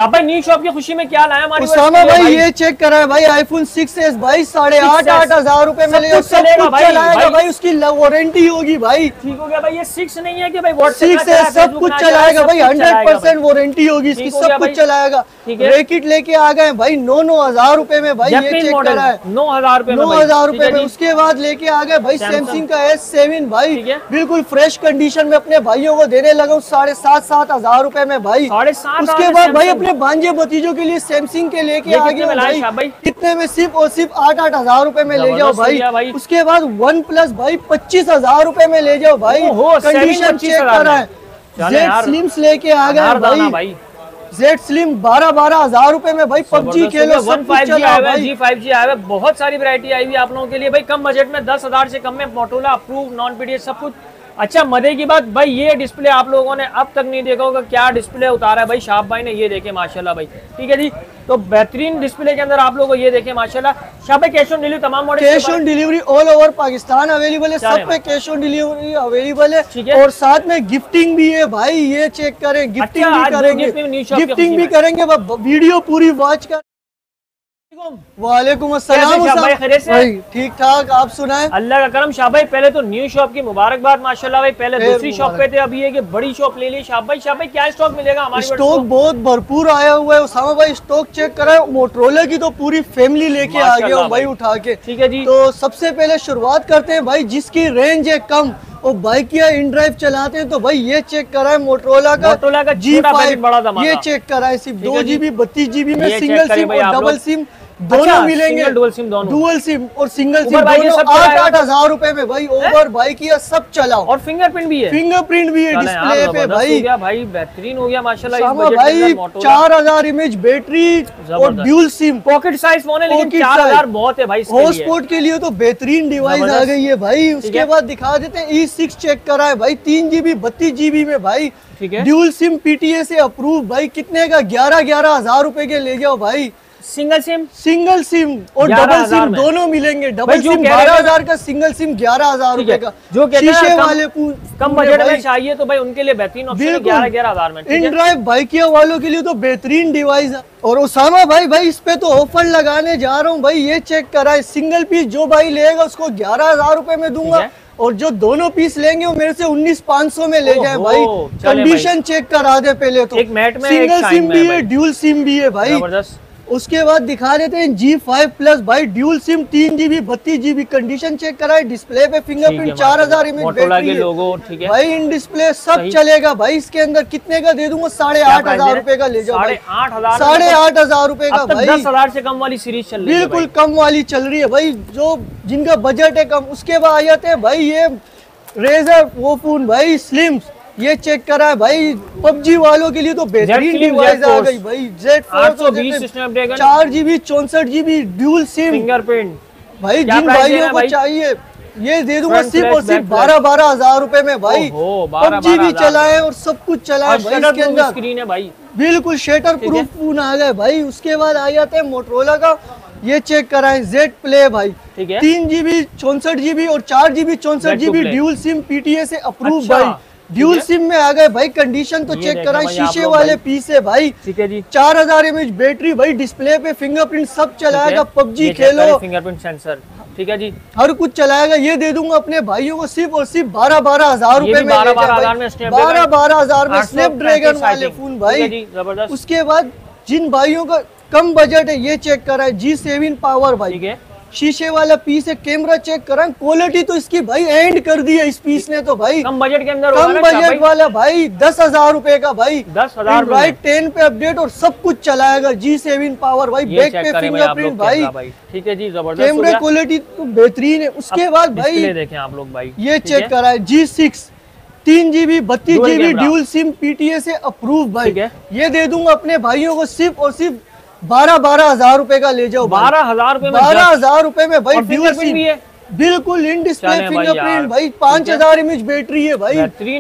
आप भाई new shop की खुशी में क्या लाया हमारे उसामा भाई? ये चेक करा है भाई आईफोन 6s भाई 8,500 रुपए में ले जाओ, सब कुछ चलाएगा भाई, उसकी वारंटी होगी भाई। ठीक हो गया भाई, ये 6 नहीं है कि भाई 6s सब कुछ चलाएगा भाई, 100% वारंटी होगी इसकी, सब कुछ चलाएगा। रैकेट लेके आ गए भाई 9,000 रुपए में भाई, ये चेक करा है 9,000 रुपए में, 9,000 रुपए में। उसके बाद लेके आ गए भाई सैमसंग का S7 भाई, बिल्कुल फ्रेश कंडीशन में अपने भाइयों को देने लगा 7,500 रुपए में भाई। उसके बाद भाई अपने भांजे भतीजों के लिए सैमसंग के लेके आ गया भाई, कितने में सिर्फ और सिर्फ 8,000 रुपए में ले जाओ भाई। उसके बाद OnePlus भाई 25,000 रुपए में ले जाओ भाई, कंडीशन चेक करा है। Z Slims लेके आ गए भाई, Z Slim 12,000 रुपए में भाई, PUBG खेलो, सब कुछ चला है भाई। G5G आया है, बहुत सारी वैरायटी आई हुई आप लोगों के लिए भाई, कम बजट में 10,000 से कम में मोटोरोला अप्रूव नॉन पीडीएस सब कुछ। अच्छा मजे की बात भाई, ये डिस्प्ले आप लोगों ने अब तक नहीं देखा होगा, क्या डिस्प्ले उतारा है भाई शाह भाई ने, ये देखे माशाल्लाह भाई। ठीक है जी, तो बेहतरीन डिस्प्ले के अंदर आप लोगों को ये देखे माशाल्लाह। शाह भाई कैश ऑन डिलीवरी तमाम model, cash on delivery all over Pakistan available है, सब पे कैश ऑन डिलीवरी अवेलेबल है। और साथ में गिफ्टिंग भी है भाई, ये चेक करें, गिफ्टिंग भी करेंगे, गिफ्टिंग भी करेंगे, वीडियो पूरी वॉच कर। वालेकुम अस्सलाम भाई, ठीक ठाक, आप सुनाएं? अल्लाह का करम। शाह भाई पहले तो न्यू शॉप की मुबारकबाद माशाल्लाह भाई, पहले दूसरी शॉप पे थे, अभी है कि बड़ी शॉप ले ली शाह भाई। शाह भाई क्या स्टॉक मिलेगा हमारे? स्टॉक बहुत भरपूर आया हुआ है उसामा भाई, स्टॉक चेक करा, मोटरोला की तो पूरी फैमिली लेके आ गया हूँ भाई उठा के। ठीक है जी, तो सबसे पहले शुरुआत करते हैं भाई, जिसकी रेंज है कम और बाइक या इन ड्राइव चलाते हैं तो भाई ये चेक करा है मोटरोला का G5, ये चेक करा है सिर्फ 2GB 32GB में, सिंगल सिम और डबल सिम दोनों मिलेंगे, डुअल सिम और सिंगल सिम दोनों 8,000 रुपए में भाई। ओवर बाइक या सब चलाओ, और फिंगरप्रिंट भी है, डिस्प्ले पे भाई। भाई बेहतरीन हो गया माशाल्लाह भाई, 4,000 इमेज बैटरी और dual SIM, pocket size phone है लेकिन 4,000 बहुत है भाई, हॉटस्पॉट के लिए तो बेहतरीन डिवाइस आ गई है भाई। उसके बाद दिखा देते हैं E6 चेक करा है भाई, 3GB 32GB में भाई, ड्यूल सिम PTA से अप्रूव भाई, कितने का 11,000 रुपए के ले जाओ भाई। सिंगल सिम और डबल सिम दोनों मिलेंगे, डबल सिम 12,000 का, सिंगल सिम 11,000 रुपए का। जो शीशे वाले कम बजट में चाहिए तो भाई उनके लिए बेहतरीन ऑप्शन है, 11,000 में। इन ड्राइव बाइकिया वालों के लिए तो बेहतरीन डिवाइस है। और उसामा भाई इस पे तो ऑफर लगाने जा रहा हूँ भाई, ये चेक करा है, सिंगल पीस जो भाई लेगा उसको 11,000 रुपए में दूंगा, और जो दोनों पीस लेंगे वो मेरे से 19,500 में ले जाए भाई। कंडीशन चेक करा दे पहले तो, सिंगल सिम भी है, ड्यूल सिम भी है भाई। उसके बाद दिखा देते हैं G5 Plus भाई, dual SIM 3GB 32GB, condition check करा है, डिस्प्ले पे फिंगरप्रिंट, 4,000 इमेज बैटरी है भाई, इन डिस्प्ले सब चलेगा भाई। इसके अंदर कितने का दे दूंगा? 8,500 रुपए का ले जाओ भाई, 8,500 रुपए का भाई। 10,000 से कम वाली सीरीज चल रही है, बिल्कुल कम वाली चल रही है भाई, जो जिनका बजट है कम। उसके बाद आ जाते हैं भाई ये रेजर वो फोन भाई स्लिम्स, ये चेक करा है भाई, PUBG वालों के लिए तो बेहतरीन डिवाइस आ गई भाई। Z4 4GB 64GB dual SIM fingerprint भाई, जिन भाइयों को चाहिए ये दे दूंगा सिर्फ और सिर्फ 12,000 रुपए में भाई। PUBG भी चलाए और सब कुछ चलाए भाई, इसके अंदर स्क्रीन है भाई, बिल्कुल शटर प्रूफ फोन आ गए भाई। उसके बाद आ जाते हैं मोटरोला का, ये चेक कराएं Z Play भाई, 3GB 64GB और 4GB 64GB dual SIM PTA से अप्रूव भाई, ड्यूल सिम में आ गए भाई। कंडीशन तो चेक कराएं, शीशे वाले पीस है भाई, ठीक है जी। 4,000 mAh बैटरी भाई, डिस्प्ले पे फिंगरप्रिंट सब चलाएगा, PUBG खेलो, फिंगरप्रिंट सेंसर, ठीक है जी, हर कुछ चलाएगा। ये दे दूंगा अपने भाइयों को सिर्फ और सिर्फ 12,000 रुपए में, 12,000 में स्नैपड्रैगन वाले फोन भाई। उसके बाद जिन भाइयों का कम बजट है ये चेक करा है, G7 पावर भाई, शीशे वाला पीस है, कैमरा चेक करा, क्वालिटी तो इसकी भाई एंड कर दी है इस पीस ने तो भाई। कम बजट के अंदर, कम बजट वाला भाई 10,000 रुपए का भाई, 10,000 राइट 10 पे अपडेट और सब कुछ चलाएगा, G7 पावर भाई, बैक पे फिंगरप्रिंट भाई, ठीक है जी, जबरदस्त कैमरा क्वालिटी तो बेहतरीन है। उसके बाद भाई देखें आप लोग भाई, ये चेक करा है, G6 3GB 32GB dual SIM PTA से अप्रूव भाई, ये दे दूंगा अपने भाइयों को सिर्फ और सिर्फ 12,000 रुपए का ले जाओ। 12,000 रुपए में भाई, ड्यूल सिम भी है, बिल्कुल इन डिस्प्ले फिंगरप्रिंट भाई, 5,000 mAh बैटरी है भाई,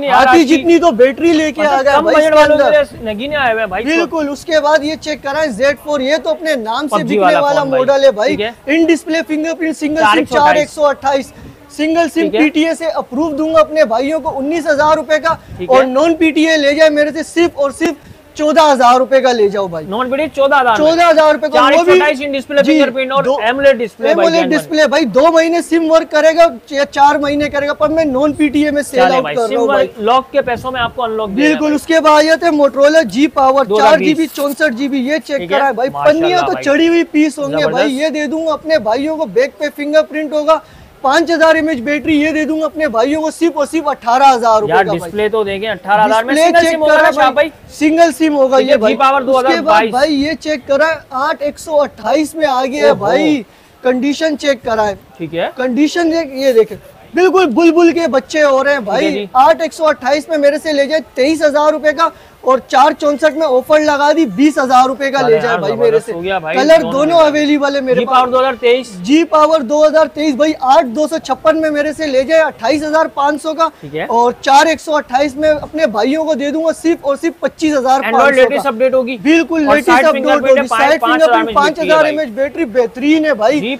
हाथी जितनी तो बैटरी लेके आ गया भाई, बिल्कुल। उसके बाद ये चेक कराएं Z4, ये तो अपने नाम से बिकने वाला मॉडल है भाई, in display fingerprint, single SIM 4,128, single SIM PTA से अप्रूव दूंगा अपने भाइयों को 19,000 रुपए का, और नॉन PTA ले जाए मेरे से सिर्फ और सिर्फ 14,000 रुपए का ले जाओ भाई। नॉन पीडीएस 14,000 14,000 रुपए का, वो भी 428 इन डिस्प्ले फिंगरप्रिंट और एमोलेड डिस्प्ले। एमोलेड डिस्प्ले भाई 2 महीने सिम वर्क करेगा या 4 महीने करेगा, पर मैं नॉन पीटीए में सेल आउट कर रहा हूँ भाई। लॉक के पैसों में आपको अनलॉक बिल्कुल। उसके बाद आते हैं Motorola G power 4GB 64GB, ये चेक करा है भाई। पन्नियां तो चढ़ी हुई पीस होंगे भाई, ये दे दूंगा अपने भाइयों को। बैक पे फिंगरप्रिंट होगा, 5000 mAh बैटरी, ये दे दूंगा अपने भाइयों को सिर्फ और सिर्फ 18,000 रुपए का। डिस्प्ले तो देंगे 18,000 में, सिंगल सिम होगा भाई, सिंगल सिम होगा ये भाई। पावर 2022 भाई ये चेक करा है 8/128 में आ गया है भाई। कंडीशन चेक करा है, ठीक है, कंडीशन ये देखे, बिल्कुल बुलबुल के बच्चे हो रहे हैं भाई। 8/128 में मेरे से ले जाए 23,000 रुपए का, और 464 में ऑफर लगा दी 20,000 रुपए का ले जाए भाई मेरे से। कलर दोनों अवेलेबल है मेरे पास। 2023 जी पावर 2023 भाई 8/256 में मेरे से ले जाए 28,500 का, और 4/128 में अपने भाइयों को दे दूंगा सिर्फ और सिर्फ 25,500 लेटेस्ट अपडेट होगी। बिल्कुल लेटेस्ट अपडेट होगी। साइड फिंगरप्रिंट 5000 mAh बैटरी बेहतरीन है भाई। जी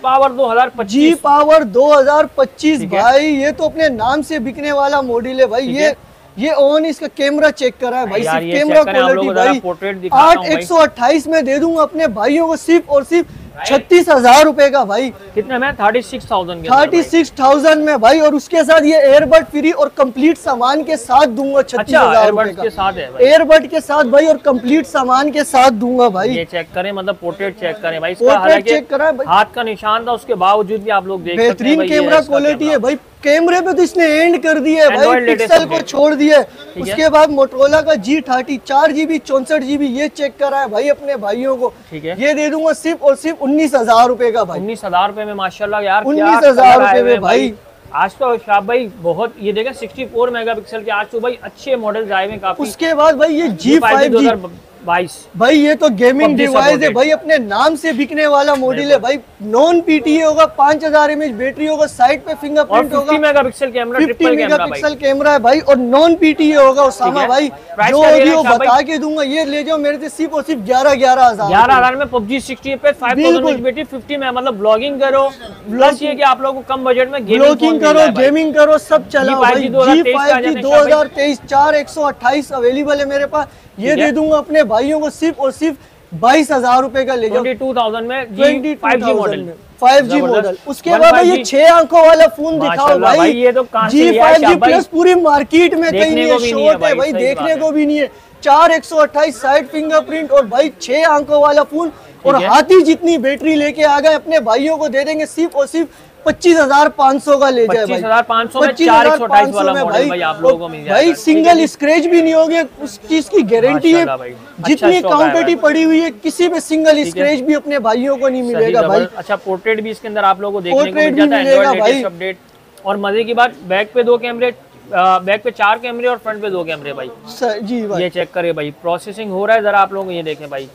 पावर 2025 भाई, ये तो अपने नाम से बिकने वाला मॉडल है भाई। ये ऑन इसका कैमरा चेक करा है भाई, सिर्फ कैमरा क्वालिटी भाई। 8/128 में दे दूंगा अपने भाइयों को सिर्फ और सिर्फ 36,000 रुपए का भाई। कितने में? 36,000 में भाई। और उसके साथ ये एयरबड फ्री और कंप्लीट सामान के साथ दूंगा 36,000 रुपए का। एयरबड के साथ भाई और कंप्लीट सामान के साथ दूंगा भाई। ये चेक करें, मतलब पोर्ट्रेट चेक करें भाई। पोर्ट्रेट चेक करा है, हाथ का निशान था, उसके बावजूद भी आप लोग देख सकते हैं बेहतरीन कैमरा क्वालिटी है भाई। कैमरे पे तो इसने एंड कर दिया है भाई, पिक्सल को छोड़ दिया है। उसके बाद मोटरोला का G30 4GB 64GB, ये चेक करा है भाई अपने भाइयों को। ये दे दूंगा सिर्फ और सिर्फ 19,000 रुपए का भाई। 19,000 रुपए में माशाल्लाह यार, 19,000 रुपए में भाई। आज तो शाह भाई बहुत, ये देखें 64 मेगापिक्सल के आज तो भाई अच्छे मॉडल आए हैं काफी। उसके बाद भाई ये G5 2022 भाई, ये तो गेमिंग डिवाइस है भाई, अपने नाम से बिकने वाला मॉडल है भाई। नॉन पीटीए होगा, 5000 mAh बैटरी होगा, साइड पे फिंगरप्रिंट होगा, 50 मेगापिक्सल कैमरा, 50 मेगापिक्सल कैमरा है भाई, और नॉन पीटीए होगा उसामा भाई। जो होगी वो बता के दूंगा। ये ले जाओ मेरे से सिर्फ और सिर्फ 11,000 में PUBG 60 पे 5000 mAh बैटरी 50 में, मतलब ब्लॉगिंग करो, प्लस ये कि आप लोगों को कम बजट में ब्लॉगिंग करो, गेमिंग करो, सब चलाओ भाई। G5 2023 4/128 अवेलेबल है मेरे पास। ये दे दूंगा अपने भाइयों को सिर्फ और सिर्फ 22,000 रुपए का ले जाओ। 22,000 में 5G मॉडल। उसके बाद भाई ये 6 आंखों वाला फोन दिखाओ भाई। ये तो G5G प्लस पूरी मार्केट में कहीं नहीं है, शॉर्ट है भाई, देखने को भी नहीं है। 4/128 साइड फिंगरप्रिंट और भाई 6 आंखों वाला फोन, और हाथी जितनी बैटरी लेके आ गए अपने भाइयों को दे देंगे सिर्फ और सिर्फ 25,500 का ले जाए भाई। 25,500 वाला मॉडल भाई आप लोगों को मिल जाएगा भाई। सिंगल स्क्रैच भी नहीं होगी, उस चीज की गारंटी है। जितनी काउंटिटी पड़ी हुई है, किसी पे सिंगल स्क्रैच भी अपने भाइयों को नहीं मिलेगा भाई। अच्छा, पोर्ट्रेट भी इसके अंदर आप लोगों को देखने को मिल जाता है, एंड्रॉइड लेटेस्ट अपडेट। और मजे की बात, बैक पे 2 कैमरे, बैक पे 4 कैमरे और फ्रंट पे 2 कैमरे भाई। जी भाई, ये चेक करे भाई, प्रोसेसिंग हो रहा है, जरा आप लोग ये देखें भाई।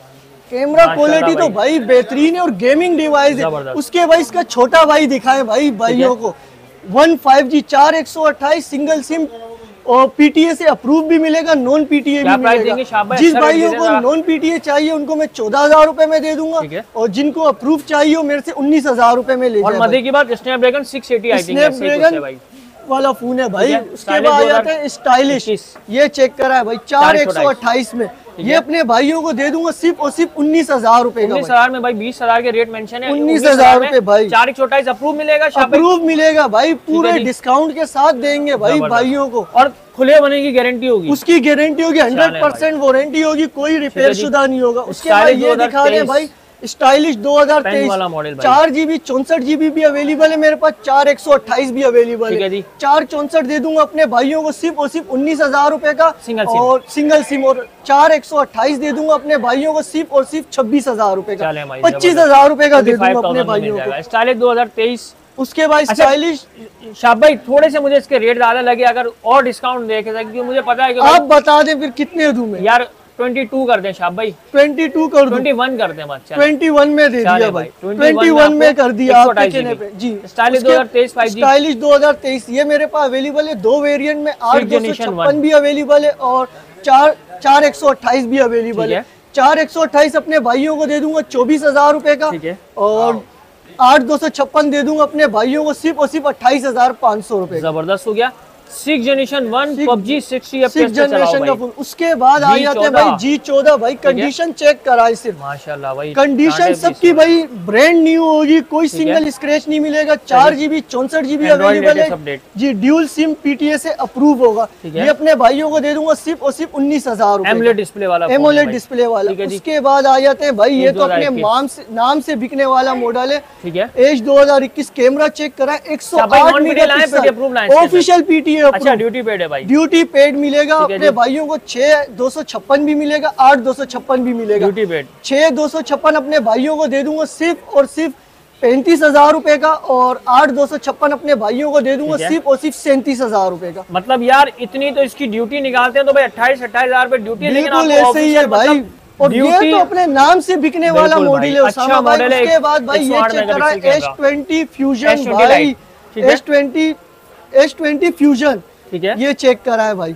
कैमरा क्वालिटी तो भाई बेहतरीन है, और गेमिंग डिवाइस है। उसके भाई इसका छोटा भाई दिखाए भाई भाइयों को। 15G 4/128 सिंगल सिम, और पीटीए से अप्रूव भी मिलेगा, नॉन पीटीए भी मिलेगा। जिस भाइयों को नॉन पीटीए चाहिए उनको मैं 14,000 रुपए में दे दूंगा, और जिनको अप्रूव चाहिए वो मेरे से 19,000 रुपए में ले जाए। और मजे की बात, स्नैपड्रैगन 680 आई थिंक स्नैपड्रैगन वाला फोन है भाई। उसके बाद आ जाते हैं स्टाइलिश, ये चेक करा है भाई 4/128 में। ये अपने भाइयों को दे दूंगा सिर्फ और सिर्फ 19,000 रुपए का। 19,000 में भाई 20,000 के रेट मेंशन है। 19,000 रुपए भाई। 4/128 अप्रूव मिलेगा, अप्रूव मिलेगा भाई, पूरे डिस्काउंट के साथ देंगे भाई भाइयों को। और खुले बने की गारंटी होगी, उसकी गारंटी होगी, 100% वारंटी होगी, कोई रिपेयर शुदा नहीं होगा। उसके बाद ये दिखा रहे भाई स्टाइलिश 2023 4GB 64GB भी अवेलेबल है मेरे पास, 4/128 भी अवेलेबल है। 4/64 दे दूंगा अपने भाइयों को सिर्फ और सिर्फ 19,000 रुपए का, और सिंगल सिम। और 4/128 दे दूंगा अपने भाइयों को सिर्फ और सिर्फ 26,000 रुपए का, 25,000 रुपए का दे दूंगा अपने भाइयों को। स्टाइलिश 2023। उसके बाद स्टाइलिश शाह भाई, थोड़े से मुझे इसके रेट ज्यादा लगे, अगर और डिस्काउंट देखे, क्योंकि मुझे पता है कि आप बता दें फिर कितने दूं मैं यार। 22 कर दें शाह भाई, 22 कर दूं, 21 कर दें, 21 में दे दिया भाई, 21 में कर दिया आपके कहने पे जी। स्टाइलिश 2023 5G, स्टाइलिश 2023 ये मेरे पास अवेलेबल है 2 वेरिएंट में, 8/256 भी अवेलेबल है और 4/128 भी अवेलेबल है। 4/128 अपने भाइयों को दे दूंगा 24,000 रुपए का, और 8/256 दे दूंगा अपने भाइयों को सिर्फ और सिर्फ 28,500 रुपए। जबरदस्त हो गया। 6 जनरेशन 1 PUBG 60 FPS 6 जनरेशन का फोन। उसके बाद आ जाते हैं भाई G14 भाई, कंडीशन चेक कराए सिर्फ, माशाल्लाह भाई, कंडीशन सबकी भाई ब्रांड न्यू होगी, कोई सिंगल स्क्रैच नहीं मिलेगा। 4GB 64GB अवेलेबल है जी, ड्यूल सिम PTA से अप्रूव होगा। ये अपने भाइयों को दे दूंगा सिर्फ और सिर्फ 19,000 रुपए, एमोलेड डिस्प्ले वाला, एमोलेड डिस्प्ले वाला। उसके बाद आ जाते हैं भाई, ये तो अपने नाम से बिकने वाला मॉडल है, ठीक है। एज 2021, कैमरा चेक करा 108 मेगापिक्सल, ऑफिशियल PTA अच्छा, ड्यूटी पेड है भाई, ड्यूटी पेड मिलेगा। अपने भाइयों को 6256 भी मिलेगा, 8256 भी मिलेगा। ड्यूटी पेड 6256 अपने भाइयों को दे दूंगा सिर्फ और सिर्फ 35,000 रुपए का, और 8256 अपने भाइयों को दे दूंगा सिर्फ और सिर्फ 37,000 रुपए का। मतलब यार इतनी तो इसकी ड्यूटी निकालते हैं तो भाई 28,000 रुपए ड्यूटी, बिल्कुल ऐसे ही है भाई। और ये तो अपने नाम से बिकने वाला मॉडल है उसामा भाई। उसके बाद भाई ये चेक करा S20 फ्यूजन भाई, S20 फ्यूजन, ठीक है, ये चेक करा है भाई।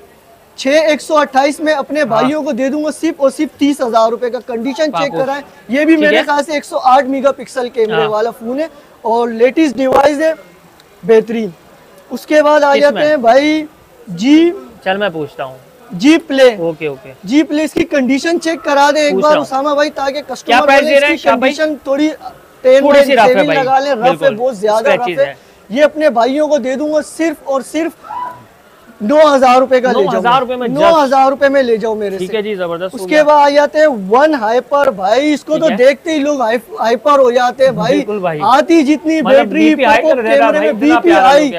6128 में अपने भाइयों को दे दूंगा सिर्फ और सिर्फ 30,000 रुपए का। कंडीशन चेक करा है, ये भी मेरे ख्याल से 108 मेगापिक्सल कैमरे वाला फोन है और लेटेस्ट डिवाइस है, बेहतरीन। उसके बाद आ जाते हैं भाई चल मैं पूछता हूँ जी प्ले। ओके ओके, जी प्ले इसकी कंडीशन चेक करा दे एक बार उसामा भाई, ताकि कस्टमर इसकी कंडीशन थोड़ी लगा ले, रफ है, बहुत ज्यादा रफ है। ये अपने भाइयों को दे दूंगा सिर्फ और सिर्फ 9,000 रुपए का, 9,000 रुपए में, 9,000 रुपए में ले जाओ मेरे से। ठीक है जी, जबरदस्त। उसके बाद आ जाते हैं वन हाइपर भाई, इसको तो देखते ही लोग हाइपर हो जाते हैं भाई। आती जितनी बैटरी, पॉपअप कैमरे में BPI,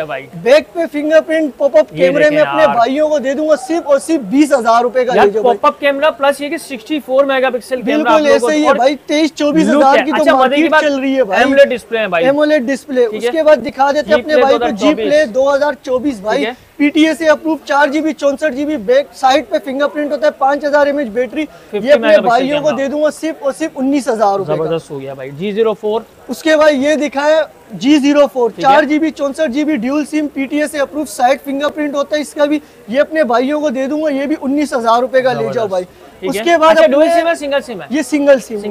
बैक पे फिंगरप्रिंट, पॉपअप कैमरे में अपने भाइयों को दे दूंगा सिर्फ और सिर्फ 20,000 रुपए का ले जाओ। पॉपअप कैमरा प्लस ये कि 64 मेगापिक्सल कैमरा, बिल्कुल ऐसे ही है भाई। 23-24,000 की तो मार्केट चल रही है भाई, एमोलेड डिस्प्ले है भाई, एमोलेड डिस्प्ले। उसके बाद दिखा देते हैं अपने भाई को जी प्ले 2024 भाई, PTA से approve, 4GB 64GB back, side पे फिंगरप्रिंट होता है, 5000 mAh बैटरी। ये अपने भाइयों को दे दूंगा सिर्फ और सिर्फ 19,000 रुपए। जबरदस्त हो गया भाई। G04, उसके बाद ये दिखाया G04, 4GB 64GB dual SIM, PTA से अप्रूव, साइड फिंगरप्रिंट होता है इसका भी। ये अपने भाइयों को दे दूंगा, ये भी 19,000 रुपए का ले जाओ भाई। उसके बाद डुअल सिम है, सिंगल सिम है, ये सिंगल सिम है,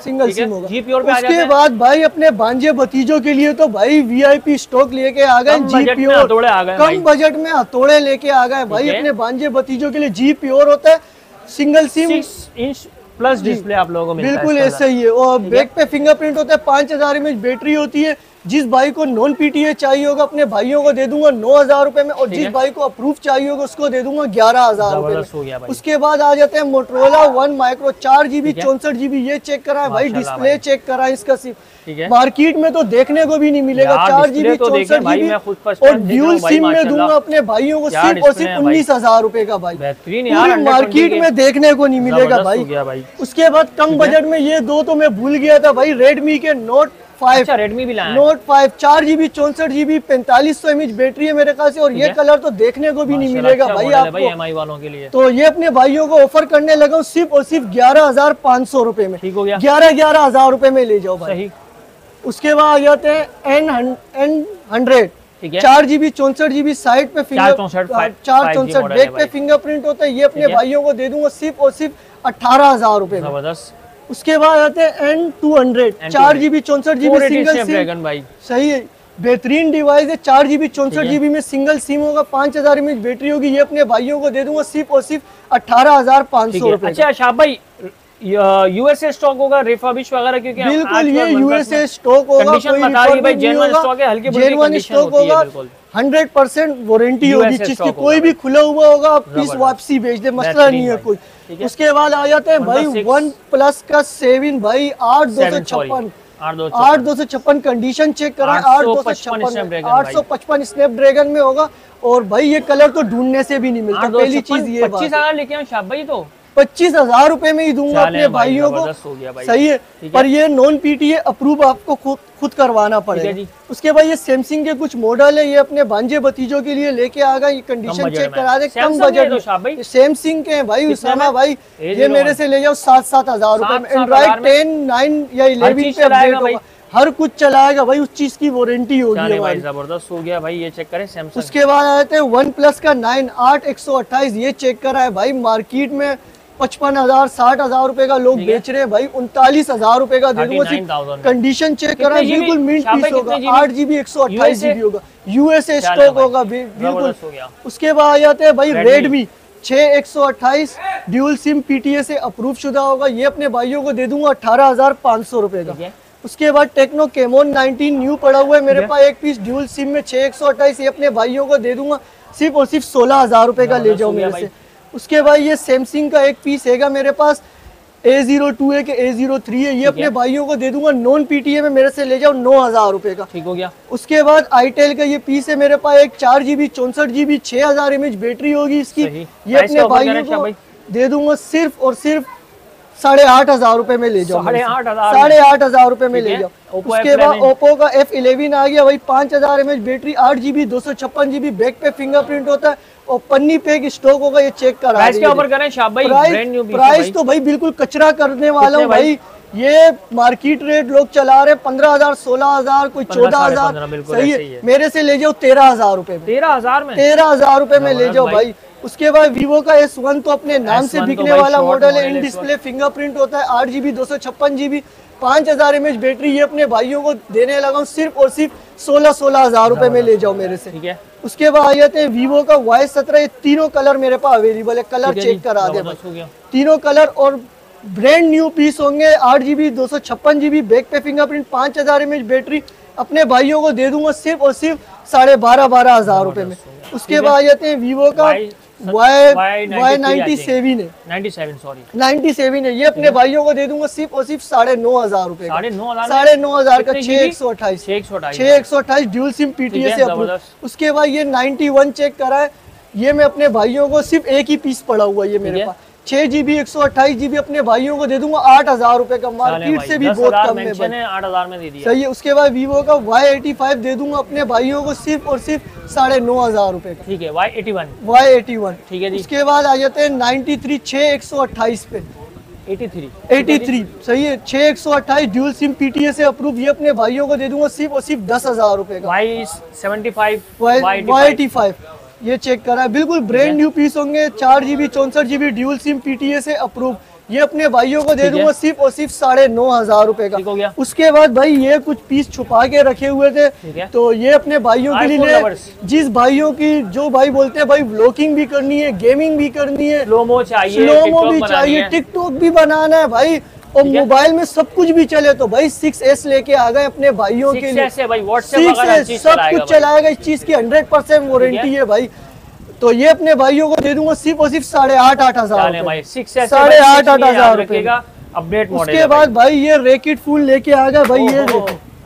सिंगल सिम होगा। G Pure पे आ जाते हैं। उसके बाद भाई अपने भांजे भतीजों के लिए तो भाई VIP स्टॉक लेके आ गए, G Pure, कम बजट में हथौड़े लेके आ गए भाई। अपने भांजे भतीजों के लिए G Pure होता है, single SIM, 6 inch plus display आप लोगों को मिलता है, बिल्कुल ऐसा ही है। और बैक पे फिंगरप्रिंट होता है, 5000 mAh बैटरी होती है। जिस भाई को नॉन PTA चाहिए होगा अपने भाइयों को दे दूंगा 9,000 रुपए में, और जिस भाई को अप्रूव चाहिए होगा उसको दे दूंगा 11,000 रुपए में। उसके बाद आ जाते हैं Motorola one micro, 4GB 64GB, ये चेक करा है भाई, डिस्प्ले चेक करा है इसका सिर्फ, मार्केट में तो देखने को भी नहीं मिलेगा। 4GB 64GB और ड्यूल सिम में दूंगा अपने भाइयों को सिर्फ और सिर्फ 19,000 रुपए का भाई, पूरी मार्केट में देखने को नहीं मिलेगा भाई। उसके बाद कम बजट में ये दो तो मैं भूल गया था भाई, रेडमी के नोट 5, रेडमी भी लाया, note 5, 4GB 64GB 4500 mAh battery है मेरे ख्याल से, और ये कलर तो देखने को भी नहीं मिलेगा भाई आपको, MI वालों के लिए। तो ये अपने भाइयों को ऑफर करने लगा सिर्फ और सिर्फ 11,500 रुपए में। ठीक हो गया, 11,000 रुपए में ले जाओ भाई। उसके बाद आ जाते हैं N100, 4GB 64GB, साइड पे 464 बैक पे फिंगरप्रिंट होता है। ये अपने भाइयों को दे दूंगा सिर्फ और सिर्फ 18,000 रुपए में। उसके बाद आते हैं N200, 4GB 64GB single SIM भाई, सही है, बेहतरीन डिवाइस है। 4GB 64GB में सिंगल सिम होगा, 5000 mAh बैटरी होगी। ये अपने भाइयों को दे दूंगा सिर्फ और सिर्फ 18,500 रुपए। अच्छा शाह भाई, USA स्टॉक होगा, रिफर्बिश वगैरह, क्योंकि बिल्कुल ये USA स्टॉक होगा, जेन्युइन स्टॉक होगा, 100% वारंटी होगी। चीज की कोई भी खुला हुआ होगा आप पीस वापसी भेज दे, मसला नहीं है कोई। उसके बाद आ जाते हैं भाई वन प्लस का 7 भाई, 8,256 कंडीशन चेक करें, 8,256 स्नैपड्रैगन में होगा। और भाई ये कलर तो ढूंढने से भी नहीं मिलता, पहली चीज ये 25,000 लेके आऊं शाह भाई, तो 25,000 रुपए में ही दूंगा अपने भाइयों को, सही है। पर ये नॉन PTA अप्रूव आपको खुद करवाना पड़ेगा। उसके बाद ये सैमसंग के कुछ मॉडल है, ये अपने भांजे भतीजों के लिए लेके आ गए। ये कंडीशन चेक करा दे, कम बजट में सैमसंग के हैं भाई उसामा भाई, ये मेरे से ले जाओ 7,000 रुपए में। एंड्रॉइड 10, 9 या 11 पे अपडेट होगा, हर कुछ चलाएगा भाई, उस चीज की वारंटी होगी भाई। जबरदस्त हो गया भाई, ये चेक करें सैमसंग। उसके बाद आते हैं वन प्लस का 9 8 128, ये चेक करा है भाई, मार्केट में 55,000 60,000 रुपए का लोग बेच रहे हैं भाई, 39,000 रुपए का दे दूंगा। 39,000 कंडीशन चेक करा, बिल्कुल मिंट पीस होगा, 8GB 128 GB होगा, USA चलो स्टॉक भाई, होगा बिल्कुल। जबरदस्त हो गया। उसके बाद आ जाते हैं भाई रेडमी 6128 ड्यूल सिम PTA से अप्रूव शुदा होगा, ये अपने भाइयों को दे दूंगा 18,500 रुपए का। ठीक है। उसके बाद टेक्नो केमोन 19 न्यू पड़ा हुआ है मेरे पास एक पीस ड्यूल सिम में 6128, ये अपने भाइयों को दे दूंगा सिर्फ और सिर्फ 16,000 रुपए का, ले जाओ मेरे से। उसके बाद ये सैमसंग का एक पीस हैगा मेरे पास, A02 है कि A03 है, ये अपने भाइयों को दे दूंगा नॉन PTA में, मेरे से ले जाओ 9,000 रुपए का। ठीक हो गया। उसके बाद आईटेल का ये पीस है मेरे पास एक 4GB 64GB 6000 mAh बैटरी होगी इसकी, ये अपने भाइयों को दे दूंगा सिर्फ और सिर्फ 8,500 रुपए में ले जाओ, 8,500 रुपए में ले जाओ। उसके बाद ओप्पो का F11 आ गया भाई, 5000 mAh battery, 8GB 256GB, back पे फिंगरप्रिंट होता है और पन्नी पे की स्टॉक होगा, ये चेक करा। प्राइस के ऊपर करें शाह भाई, ब्रांड न्यू प्राइस तो भाई बिल्कुल कचरा करने वाला हूँ भाई, ये मार्केट रेट लोग चला रहे 15,000 16,000 कोई 14,000, सही है, मेरे से ले जाओ 13,000 रुपए में, 13,000 रुपए में ले जाओ भाई। उसके बाद वीवो का S1 तो अपने नाम से बिकने वाला मॉडल है, इन डिस्प्ले फिंगरप्रिंट होता है, 8GB 256GB 5000 mAh बैटरी, ये अपने भाइयों को देने लगा हूँ सिर्फ और सिर्फ 16,000 रुपए में ले जाओ मेरे से। ठीक है। उसके बाद आ जाते हैं वीवो का Y17, ये तीनों कलर मेरे पास अवेलेबल है, कलर चेक करा दे भाई, तीनों कलर और ब्रांड न्यू पीस होंगे, 8GB 256GB, बैक पे फिंगरप्रिंट, 5000 mAh बैटरी, अपने भाइयों को दे दूंगा सिर्फ और सिर्फ 12,500 रुपए में। उसके बाद आ जाते हैं वीवो का Y97 है, 97 है, ये अपने भाइयों को दे दूंगा सिर्फ और सिर्फ 9,500 रुपए, 9,500 का 6128 ड्यूल सिम PTA से अप्रूव। उसके बाद ये 91 चेक करा है, ये मैं अपने भाइयों को सिर्फ एक ही पीस पड़ा हुआ है, ये मेरे पास 6GB 128GB अपने भाइयों को दे दूंगा 8,000 रुपए का, मार्केट से भी बहुत कम है भाई, 8,000 में दे दिया। सही है। उसके बाद वीवो का Y85 दे दूंगा अपने भाइयों को सिर्फ और सिर्फ 9,500 रुपए का। ठीक है। Y81 ठीक है जी। उसके बाद आ जाते हैं 93 6128 पे, 83 सही है, 6128 ड्यूल सिम PTA से अप्रूव, ये अपने भाइयों को दे दूंगा सिर्फ और सिर्फ 10,000 रुपए का। Y85 ये चेक करा है, बिल्कुल ब्रांड न्यू पीस होंगे, 4GB 64GB dual SIM PTA से अप्रूव, ये अपने भाइयों को दे दूंगा सिर्फ और सिर्फ 9,500 रुपए का। उसके बाद भाई ये कुछ पीस छुपा के रखे हुए थे, तो ये अपने भाइयों के लिए, जिस भाइयों की जो भाई बोलते हैं भाई व्लॉगिंग भी करनी है, गेमिंग भी करनी है, स्लोमो भी चाहिए, टिकटॉक भी बनाना है भाई, और मोबाइल में सब कुछ भी चले, तो भाई 6S लेके आ गए अपने भाइयों के लिए, 6S सब कुछ चलाएगा, इस चीज की 100% वारंटी है भाई, तो ये अपने भाइयों को दे दूंगा सिर्फ और सिर्फ 8,500 8,500 रुपए का अपडेट मॉडल। उसके बाद भाई ये रैकेट फूल लेके आ गया भाई, ये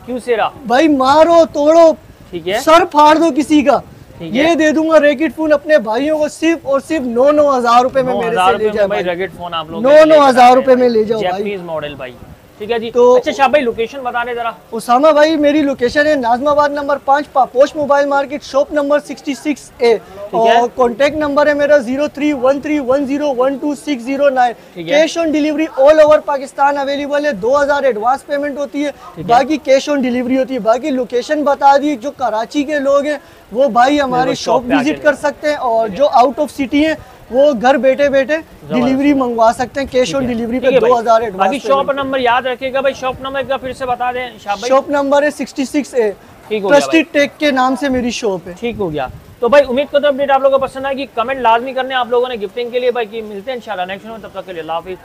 क्यों सेरा भाई, मारो तोड़ो, ठीक है, सर फाड़ दो किसी का, ये दे दूंगा रैकेट फोन अपने भाइयों को सिर्फ और सिर्फ 9,000 रुपए में मेरे से ले जाओ भाई, रैकेट फोन आप लोग 9,000 रुपए में ले जाओ भाई, मॉडल भाई। ठीक है जी। तो अच्छा शाह भाई लोकेशन बता दे जरा। उसामा भाई मेरी लोकेशन है Najmabad number 5 Paposh mobile market, shop number 66A, और कॉन्टेक्ट नंबर है मेरा 0313101269। Cash on delivery all over Pakistan available है, 2,000 एडवांस पेमेंट होती है, बाकी कैश ऑन डिलीवरी होती है। बाकी लोकेशन बता दी, जो कराची के लोग हैं वो भाई हमारी शॉप विजिट कर सकते हैं, और जो आउट ऑफ सिटी है वो घर बैठे बैठे डिलीवरी मंगवा सकते हैं, कैश ऑन डिलीवरी पे 2,000 एडवांस। बाकी शॉप नंबर याद रखिएगा भाई, शॉप नंबर एक बार फिर से बता दें शाह भाई। शॉप नंबर है 66A, ट्रस्टेड टेक के नाम से मेरी शॉप है। ठीक हो गया। तो भाई उम्मीद करता हूं अपडेट आप लोगों को पसंद आएगी, कमेंट लाजमी करने आप लोगों ने गिफ्टिंग के लिए भाई, की मिलते हैं इंशाल्लाह नेक्स्ट में, तब तक के लिए अल्लाह हाफिज़।